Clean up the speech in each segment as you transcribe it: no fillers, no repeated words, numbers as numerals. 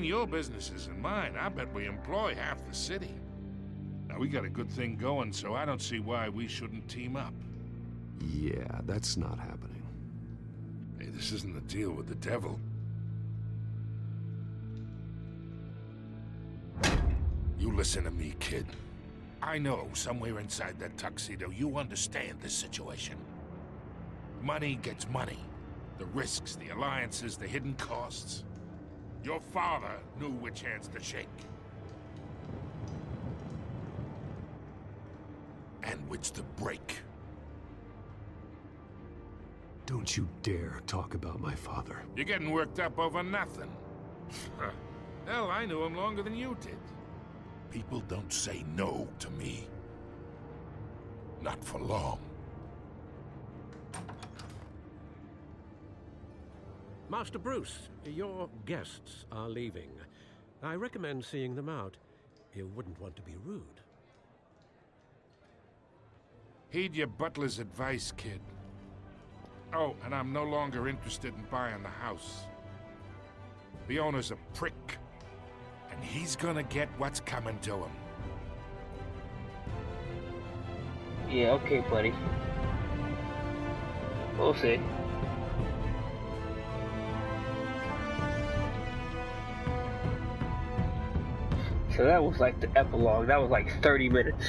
your businesses and mine, I bet we employ half the city. Now, we got a good thing going, so I don't see why we shouldn't team up. Yeah, that's not happening. Hey, this isn't a deal with the devil. You listen to me, kid. I know somewhere inside that tuxedo you understand this situation. Money gets money. The risks, the alliances, the hidden costs. Your father knew which hands to shake. And which to break. Don't you dare talk about my father. You're getting worked up over nothing. Hell, I knew him longer than you did. People don't say no to me. Not for long. Master Bruce, your guests are leaving. I recommend seeing them out. You wouldn't want to be rude. Heed your butler's advice, kid. Oh, and I'm no longer interested in buying the house. The owner's a prick, and he's gonna get what's coming to him. Yeah, okay, buddy. We'll see. So that was like the epilogue. That was like 30 minutes.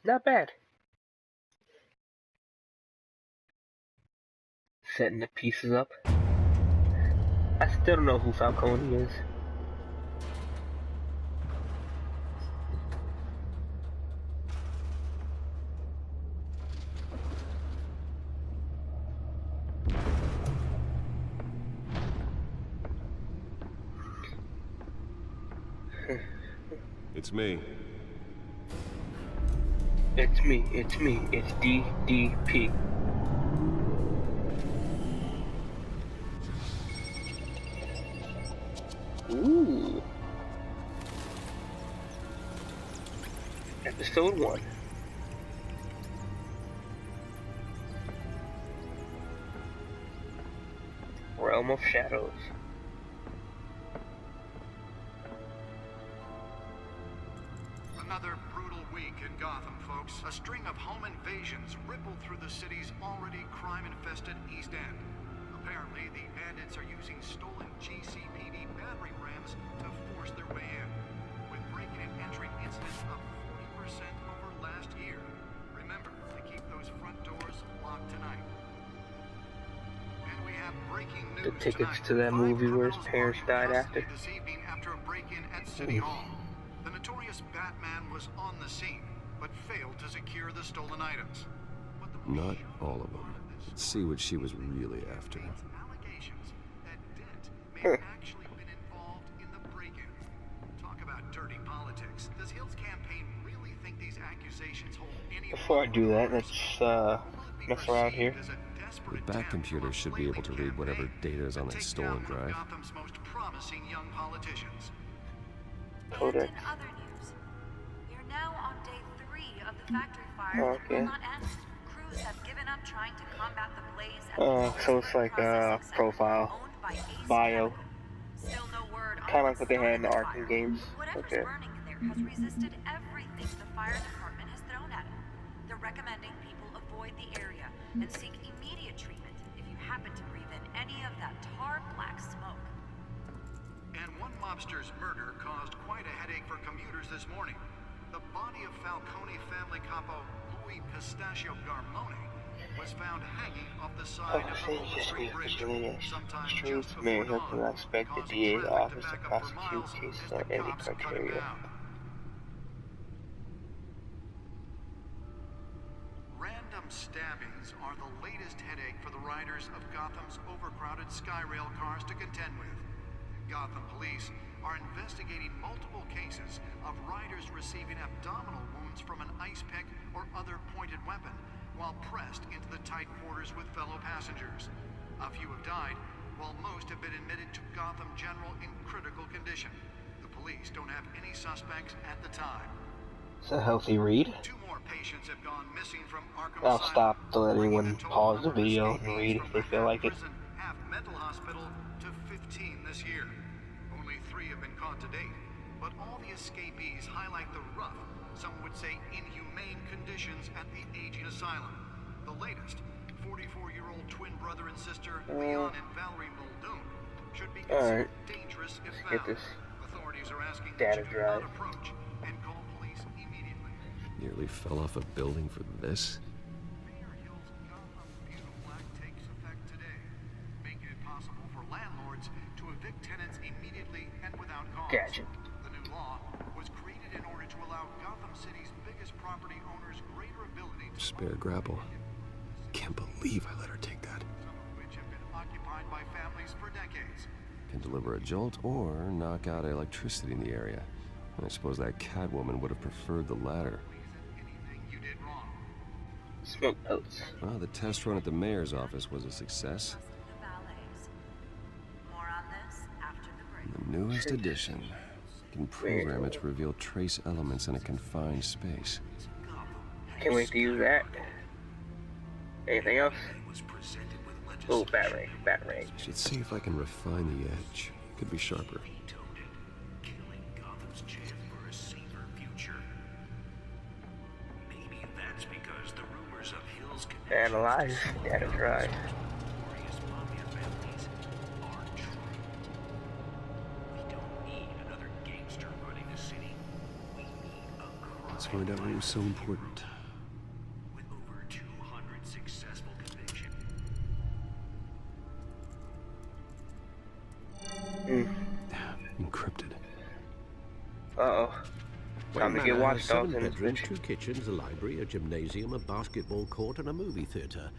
Not bad. Setting the pieces up. I still don't know who Falcone is. It's me. It's me, it's DDP. Ooh. Episode 1. Realm of Shadows. Another brutal week in Gotham, folks. A string of home invasions rippled through the city's already crime-infested East End. Apparently, the bandits are using stolen GCPD battering rams to force their way in, with break-in and entry incidents up 40% over last year. Remember to keep those front doors locked tonight. And we have breaking news The tickets tonight. to that movie where his parents died after. This evening after a break-in at City Hall. The notorious Batman was on the scene, but failed to secure the stolen items. Not all of them. Let's see what she was really after. Allegations that Dent may have actually been involved in the break-in. Talk about dirty politics. Does Hill's campaign really think these accusations hold any? Before I do that, let's mess around here. The back computer should be able to read whatever data is on that stolen drive. Gotham's most promising young politicians. Codex. And in other news, we're now on day 3 of the factory fire that will not end. Crews have given up trying to combat the blaze at So it's like profile, bio. Still no word on Kind of like what they had in the fire. Arkham games. Whatever's Okay. burning in there has resisted everything the fire department has thrown at it. They're recommending people avoid the area and seek immediate treatment if you happen to breathe in any of that tar black smoke. And one mobster's murder caused quite a headache for commuters this morning. The body of Falcone family capo Louis Pistachio Garmone was found hanging off the side of the Old Street Bridge sometime just before May dawn, have to expect the causing DA's traffic office to to back up for prosecute miles cases as on the any cops cut him criteria. down. Random stabbings are the latest headache for the riders of Gotham's overcrowded Skyrail cars to contend with. Gotham police are investigating multiple cases of riders receiving abdominal wounds from an ice pick or other pointed weapon while pressed into the tight quarters with fellow passengers. A few have died, while most have been admitted to Gotham General in critical condition. The police don't have any suspects at the time. It's a healthy read. 2 more patients have gone missing from Arkham I'll Asylum, stop to let bringing anyone the total pause the number of video and escapees read from if they the feel like it. half-prison, mental hospital to 15 this year. Only 3 have been caught to date, but all the escapees highlight the rough, some would say inhumane conditions at the aging asylum. The latest, 44-year-old twin brother and sister Leon and Valerie Muldoon should be considered dangerous if found. Authorities are asking that you do not approach and call police immediately. Nearly fell off a building for this? Mayor Hill's Gotham Beautiful Act takes effect today, making it possible for landlords to evict tenants immediately and without cause. Gotcha. The new law was created in order to allow Gotham City's biggest property owners greater ability to Spare grapple. Can't believe I let her take that. some of which have been occupied by families for decades. Can deliver a jolt or knock out electricity in the area. I suppose that Catwoman would have preferred the latter. Anything you did wrong. Smoke notes. Well, the test run at the mayor's office was a success. The ballets. More on this after the break. The newest edition can program it to reveal trace elements in a confined space. Can't wait to use that. Anything else? Oh, Batarang. Batarang. Should see if I can refine the edge. Could be sharper. Killing Gotham's chance for a safer future. Maybe that's because the rumors of Hill's connection Analyze. Data drive. notorious mafia families are true. We don't need another gangster running the city. We need a crime Let's find out what was so important. with over 200 successful convictions. Encrypted. Uh-oh. Time to get Manor has watchdogs 7 in this bedrooms, bitch. 2 kitchens, a library, a gymnasium, a basketball court, and a movie theater.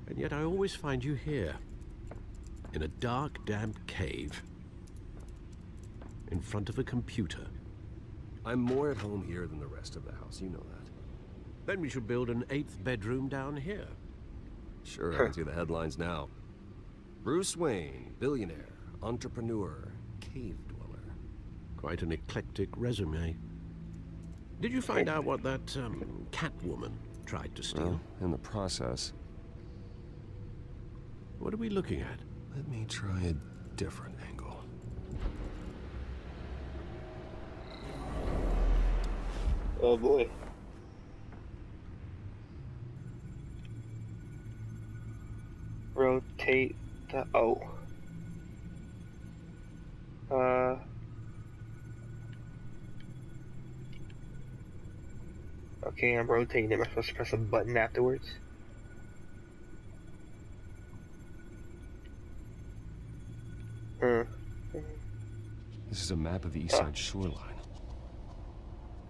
And yet I always find you here, in a dark, damp cave, in front of a computer. I'm more at home here than the rest of the house, you know that. Then we should build an 8th bedroom down here. Sure, I can see the headlines now. Bruce Wayne, billionaire, entrepreneur, cave dweller. Quite an eclectic resume. Did you find out what that Catwoman tried to steal? Well, in the process, What are we looking at? let me try a different angle. Oh boy. Rotate the O. Okay, I'm rotating it. Am I supposed to press a button afterwards? This is a map of the east side shoreline.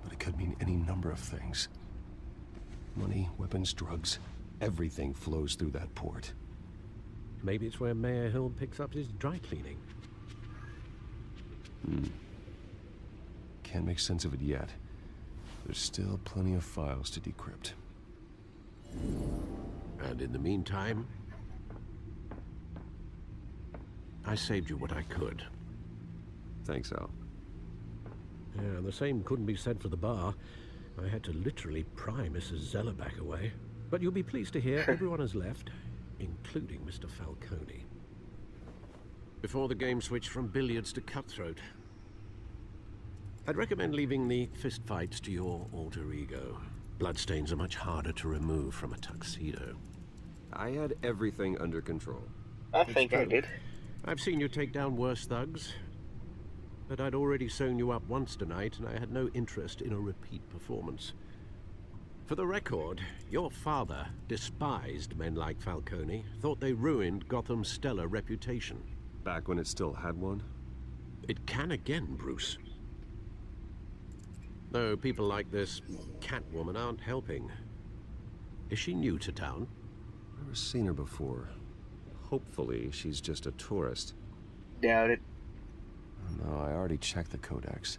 But it could mean any number of things. Money, weapons, drugs, everything flows through that port. Maybe it's where Mayor Hill picks up his dry cleaning. Can't make sense of it yet. There's still plenty of files to decrypt. And in the meantime, I saved you what I could. Thanks, Al. Yeah, the same couldn't be said for the bar. I had to literally pry Mrs. Zeller back away. But you'll be pleased to hear everyone has left, including Mr. Falcone. Before the game switched from billiards to cutthroat. I'd recommend leaving the fistfights to your alter ego. Bloodstains are much harder to remove from a tuxedo. I had everything under control. I think I true. did. I've seen you take down worse thugs, but I'd already sewn you up once tonight, and I had no interest in a repeat performance. For the record, your father despised men like Falcone, thought they ruined Gotham's stellar reputation. Back when it still had one? It can again, Bruce. Though people like this Catwoman aren't helping. Is she new to town? Never seen her before. Hopefully, she's just a tourist. Doubt it. No, I already checked the codex.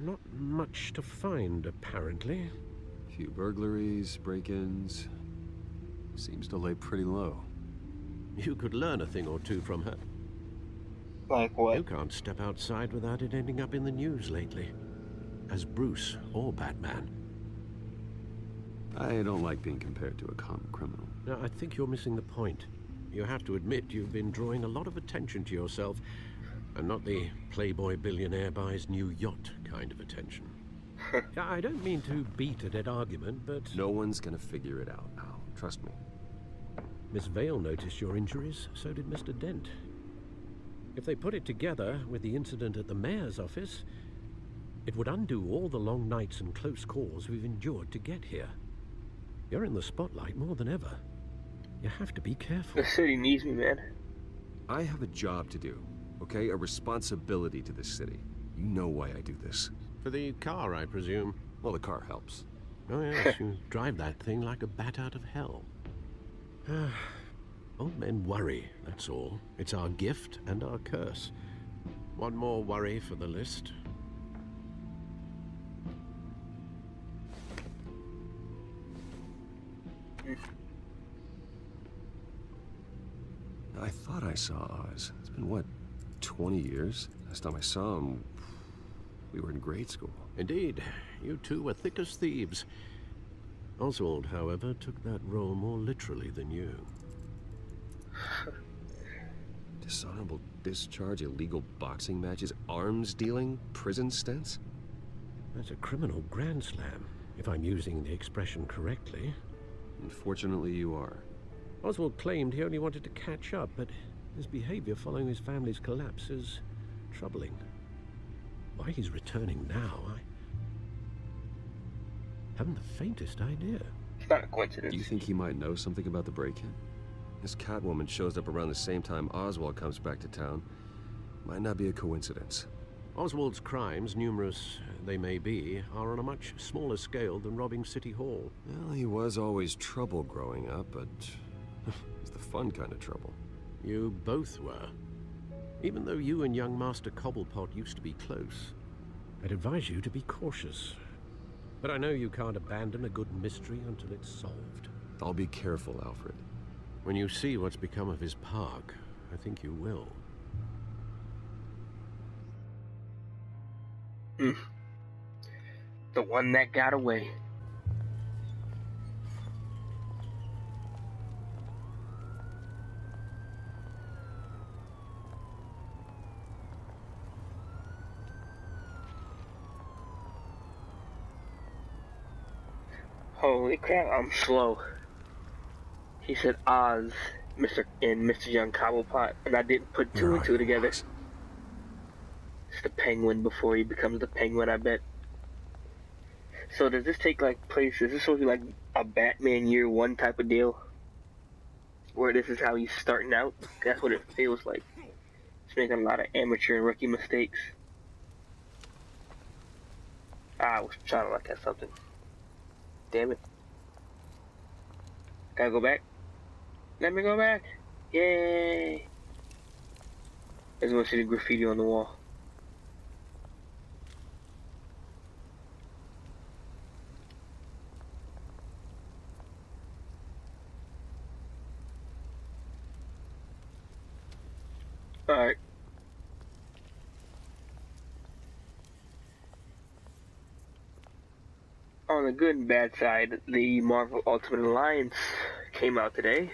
Not much to find, apparently. Few burglaries, break-ins. Seems to lay pretty low. You could learn a thing or two from her. Like what? You can't step outside without it ending up in the news lately. As Bruce or Batman. I don't like being compared to a common criminal. Now, I think you're missing the point. you have to admit you've been drawing a lot of attention to yourself, and not the playboy billionaire buys new yacht kind of attention. I don't mean to beat a dead argument, but... No one's gonna figure it out, Al. Trust me. Miss Vale noticed your injuries, so did Mr. Dent. If they put it together with the incident at the mayor's office, it would undo all the long nights and close calls we've endured to get here. You're in the spotlight more than ever. You have to be careful. The city needs me, man. I have a job to do, okay? A responsibility to this city. You know why I do this. For the car, I presume. Well, the car helps. Oh yes, you drive that thing like a bat out of hell. Old men worry, that's all. It's our gift and our curse. One more worry for the list. I thought I saw Oz. It's been, what, 20 years? Last time I saw him, we were in grade school. Indeed, you two were thick as thieves. Oswald, however, took that role more literally than you. Dishonorable discharge, illegal boxing matches, arms dealing, prison stints? That's a criminal grand slam, if I'm using the expression correctly. Unfortunately, you are. Oswald claimed he only wanted to catch up, but his behavior following his family's collapse is troubling. Why he's returning now, I haven't the faintest idea. It's not a coincidence. Do you think he might know something about the break-in? This Catwoman shows up around the same time Oswald comes back to town. Might not be a coincidence. Oswald's crimes, numerous they may be, are on a much smaller scale than robbing City Hall. Well, he was always trouble growing up, but it's the fun kind of trouble. You both were. Even though you and young Master Cobblepot used to be close, I'd advise you to be cautious. But I know you can't abandon a good mystery until it's solved. I'll be careful, Alfred. When you see what's become of his park, I think you will. The one that got away. Holy crap, I'm slow. He said Oz, Mr. Young Cobblepot, and I didn't put two and two together. It's the Penguin before he becomes the Penguin, I bet. So does this take like place? Is this supposed to be like a Batman Year One type of deal, where this is how he's starting out? That's what it feels like. He's making a lot of amateur and rookie mistakes. I was trying to look at something. Damn it! Gotta go back. Let me go back. Yay! I just want to see the graffiti on the wall. Alright. On the good and bad side, the Marvel Ultimate Alliance came out today.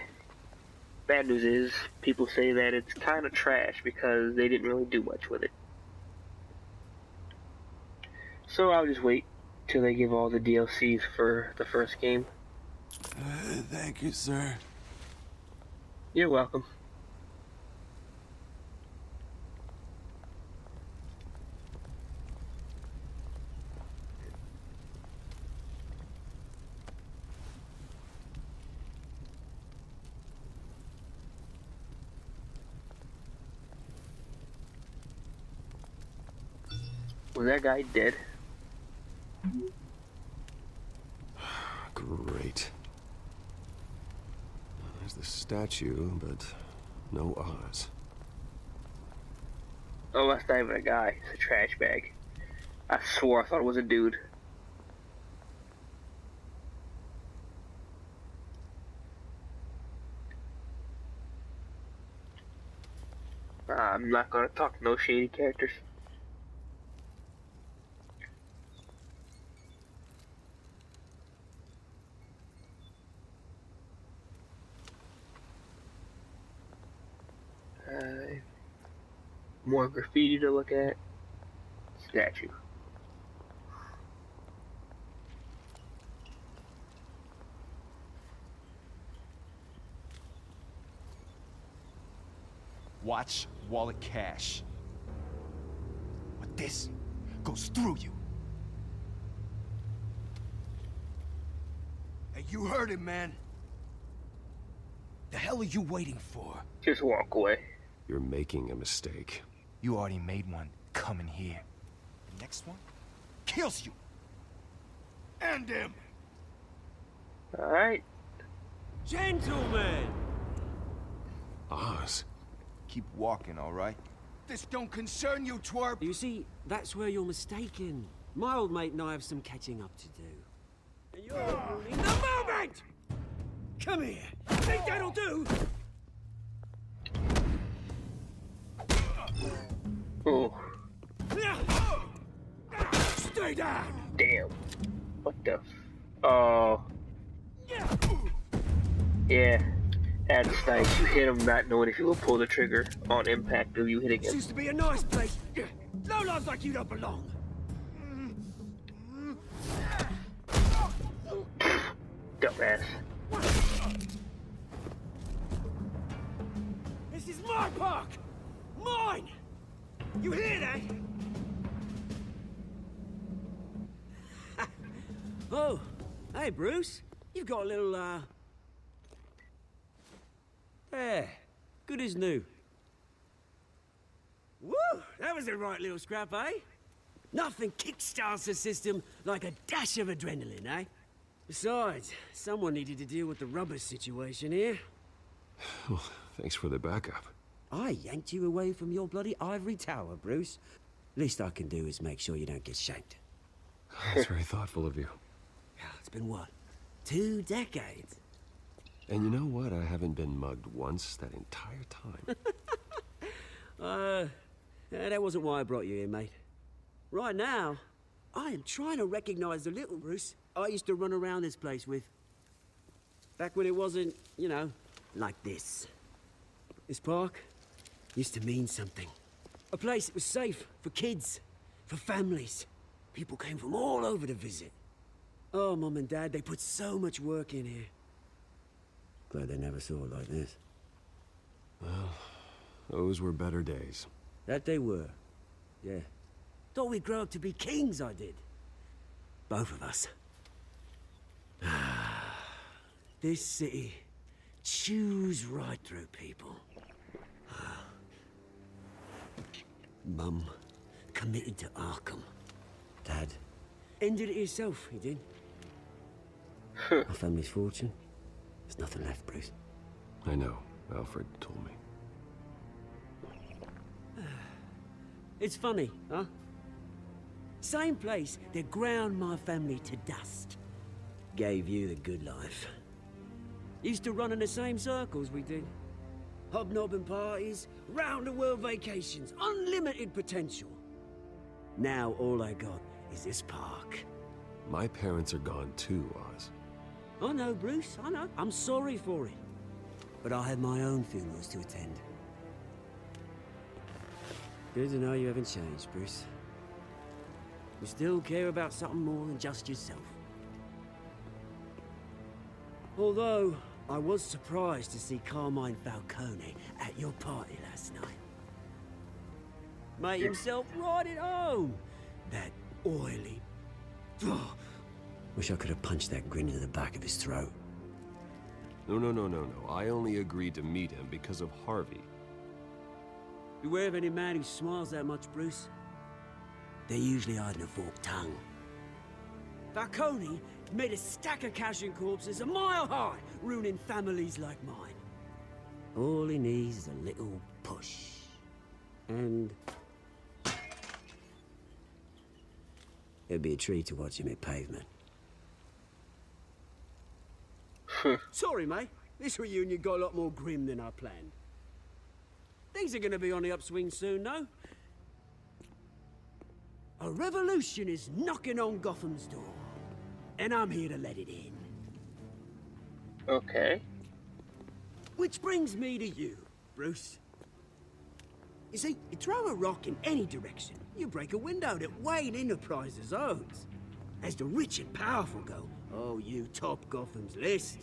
Bad news is, people say that it's kind of trash because they didn't really do much with it. So I'll just wait till they give all the DLCs for the first game. Thank you, sir. You're welcome. Was that guy dead? Great. There's the statue, but no Oz. Oh, that's not even a guy. It's a trash bag. I swore I thought it was a dude. I'm not gonna talk no shady characters. More graffiti to look at. Statue. Watch wallet cash. But this goes through you. Hey, you heard it, man. The hell are you waiting for? Just walk away. You're making a mistake. You already made one coming here. The next one kills you. And him. Alright. Gentlemen! Oz. Keep walking, all right? This don't concern you, twerp. You see, that's where you're mistaken. My old mate and I have some catching up to do. And you're ruining the moment! Come here. Think that'll do? Oh. Stay down! Damn. What the oh. Yeah. That's nice. You hit him not knowing if you will pull the trigger on impact or you hit This again. used to be a nice place. No lives like you don't belong. Dumbass. This is my park! Mine! You hear that? Oh, hey Bruce. You've got a little, there. Good as new. Woo! That was a right little scrap, eh? Nothing kickstarts the system like a dash of adrenaline, eh? Besides, someone needed to deal with the rubber situation here. Well, thanks for the backup. I yanked you away from your bloody ivory tower, Bruce. Least I can do is make sure you don't get shanked. That's very thoughtful of you. It's been what? 2 decades? And you know what? I haven't been mugged once that entire time. That wasn't why I brought you here, mate. Right now, I am trying to recognize the little Bruce I used to run around this place with. Back when it wasn't, you know, like this. This park used to mean something. A place that was safe for kids, for families. People came from all over to visit. Oh, Mum and Dad, they put so much work in here. Glad they never saw it like this. Well, those were better days. That they were. Yeah. Thought we'd grow up to be kings, I did. Both of us. This city chews right through people. Mum committed to Arkham. Dad ended it himself, he did. Our family's fortune. There's nothing left, Bruce. I know. Alfred told me. It's funny, huh? Same place that ground my family to dust. Gave you the good life. Used to run in the same circles we did. Hobnobbing parties, round-the-world vacations, unlimited potential. Now all I got is this park. My parents are gone too, Oz. I know, Bruce, I know. I'm sorry for it. But I have my own funerals to attend. Good to know you haven't changed, Bruce. You still care about something more than just yourself. Although, I was surprised to see Carmine Falcone at your party last night. Made himself right at home. That oily... Oh, wish I could have punched that grin into the back of his throat. No. I only agreed to meet him because of Harvey. Beware of any man who smiles that much, Bruce. They're usually hiding a forked tongue. Falcone made a stack of cash and corpses a mile high, ruining families like mine. All he needs is a little push. And... it'd be a treat to watch him hit pavement. Sorry, mate. This reunion got a lot more grim than I planned. Things are gonna be on the upswing soon, though. A revolution is knocking on Gotham's door. And I'm here to let it in. Okay. Which brings me to you, Bruce. You see, you throw a rock in any direction, you break a window that Wayne Enterprises owns. As the rich and powerful go, oh, you top Gotham's list.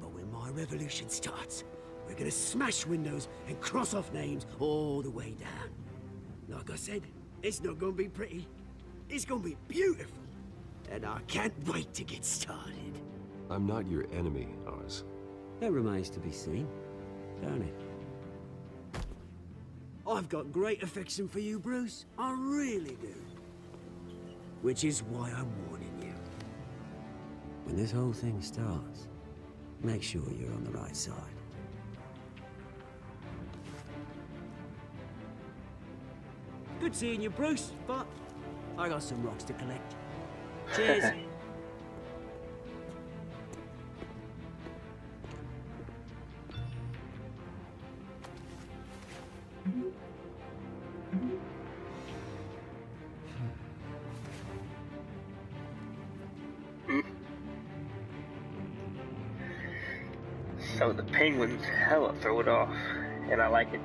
But when my revolution starts, we're gonna smash windows and cross off names all the way down. Like I said, it's not gonna be pretty. It's gonna be beautiful. And I can't wait to get started. I'm not your enemy, Oz. That remains to be seen, don't it? I've got great affection for you, Bruce. I really do. Which is why I'm warning you. When this whole thing starts, make sure you're on the right side. Good seeing you, Bruce, but I got some rocks to collect. Cheers. So the Penguins hella throw it off, and I like it.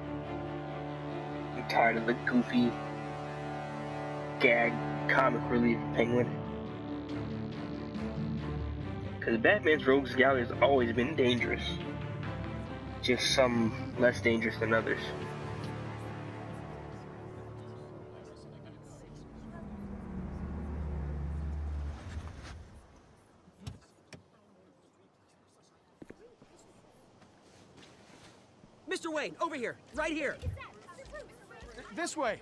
I'm tired of the goofy gag comic relief Penguin. Because Batman's rogues gallery has always been dangerous. Just some less dangerous than others. Mr. Wayne, over here, right here. This way.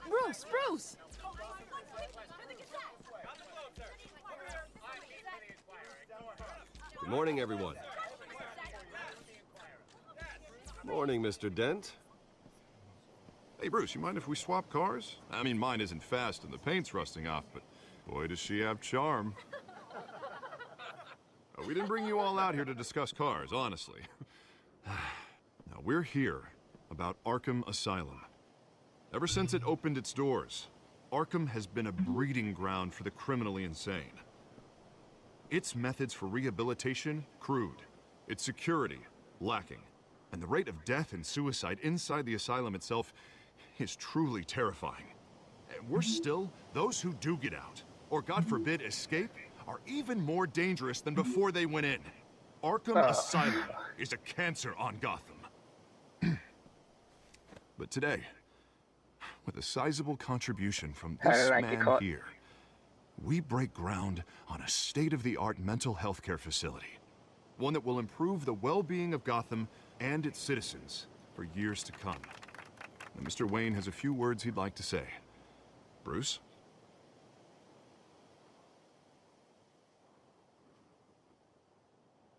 Bruce, Bruce! Good morning, everyone. Morning, Mr. Dent. Hey, Bruce, you mind if we swap cars? I mean, mine isn't fast and the paint's rusting off, but boy, does she have charm. We didn't bring you all out here to discuss cars, honestly. Now, we're here about Arkham Asylum. Ever since it opened its doors, Arkham has been a breeding ground for the criminally insane. Its methods for rehabilitation, crude. Its security, lacking. And the rate of death and suicide inside the asylum itself is truly terrifying. And worse still, those who do get out, or God forbid escape, are even more dangerous than before they went in. Arkham Asylum is a cancer on Gotham. But today, with a sizable contribution from this man here, we break ground on a state-of-the-art mental health care facility. One that will improve the well-being of Gotham and its citizens for years to come. And Mr. Wayne has a few words he'd like to say. Bruce?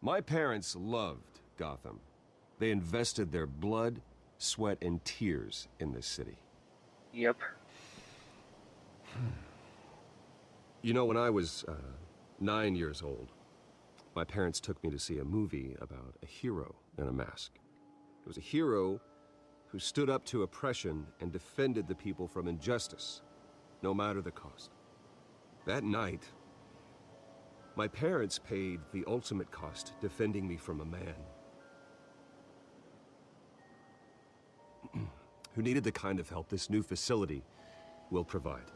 My parents loved Gotham. They invested their blood, sweat, and tears in this city. Yep. You know, when I was 9 years old, my parents took me to see a movie about a hero in a mask. It was a hero who stood up to oppression and defended the people from injustice, no matter the cost. That night, my parents paid the ultimate cost defending me from a man who needed the kind of help this new facility will provide.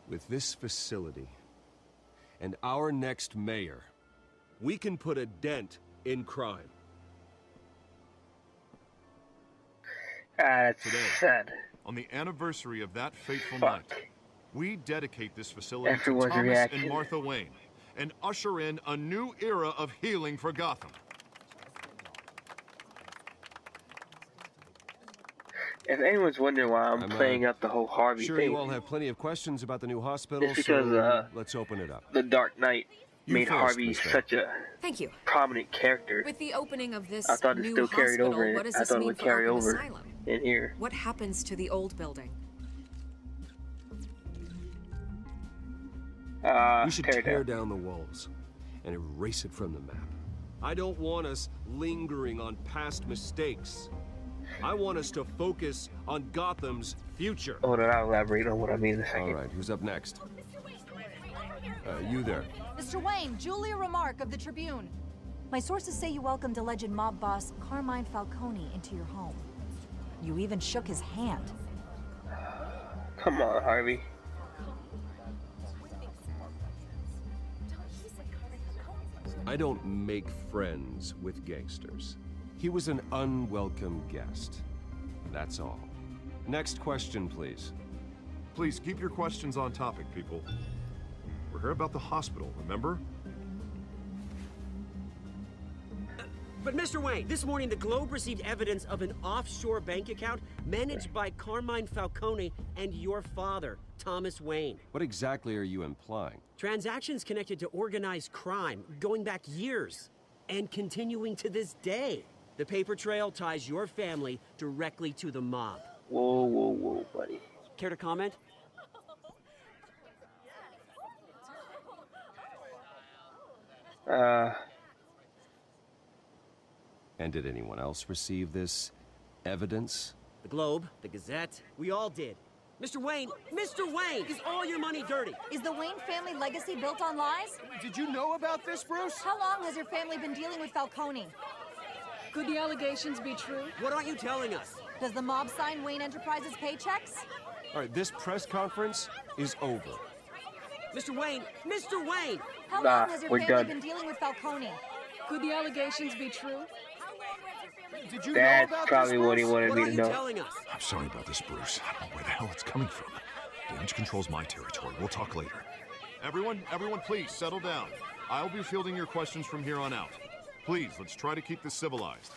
With this facility and our next mayor, we can put a dent in crime. That's sad. On the anniversary of that fateful night, we dedicate this facility Everyone's to Thomas reaction. and Martha Wayne and usher in a new era of healing for Gotham. If anyone's wondering why I'm playing up the whole Harvey Sure, thing, you all have plenty of questions about the new hospital, it's because so let's open it up. The Dark Knight made first, Harvey Miss Faye. such a Thank you. prominent character. With the opening of this I thought it new still carried hospital, over. what does I this thought it mean would for carry Arkham over Asylum? in here. What happens to the old building? We should tear tear down. down the walls and erase it from the map. I don't want us lingering on past mistakes. I want us to focus on Gotham's future. Hold on, I'll elaborate on what I mean in a second. All right, who's up next? You there. Mr. Wayne, Julia Remark of the Tribune. My sources say you welcomed alleged mob boss Carmine Falcone into your home. You even shook his hand. Come on, Harvey. I don't make friends with gangsters. He was an unwelcome guest. That's all. Next question, please. Please keep your questions on topic, people. We're here about the hospital, remember? But Mr. Wayne, this morning the Globe received evidence of an offshore bank account managed by Carmine Falcone and your father, Thomas Wayne. What exactly are you implying? Transactions connected to organized crime going back years and continuing to this day. The paper trail ties your family directly to the mob. Whoa, whoa, whoa, buddy. Care to comment? And did anyone else receive this evidence? The Globe, the Gazette, we all did. Mr. Wayne, is all your money dirty? Is the Wayne family legacy built on lies? Did you know about this, Bruce? How long has your family been dealing with Falcone? Could the allegations be true? What aren't you telling us? Does the mob sign Wayne Enterprises paychecks? All right, this press conference is over. Mr. Wayne! How Nah, long has your we're family done. been dealing with Falcone? Could the allegations be true? Did you That's know about probably this, what he Bruce? wanted What me are to you know. telling us? I'm sorry about this, Bruce. I don't know where the hell it's coming from. Damage control's my territory. We'll talk later. Everyone, please settle down. I'll be fielding your questions from here on out. Please, let's try to keep this civilized.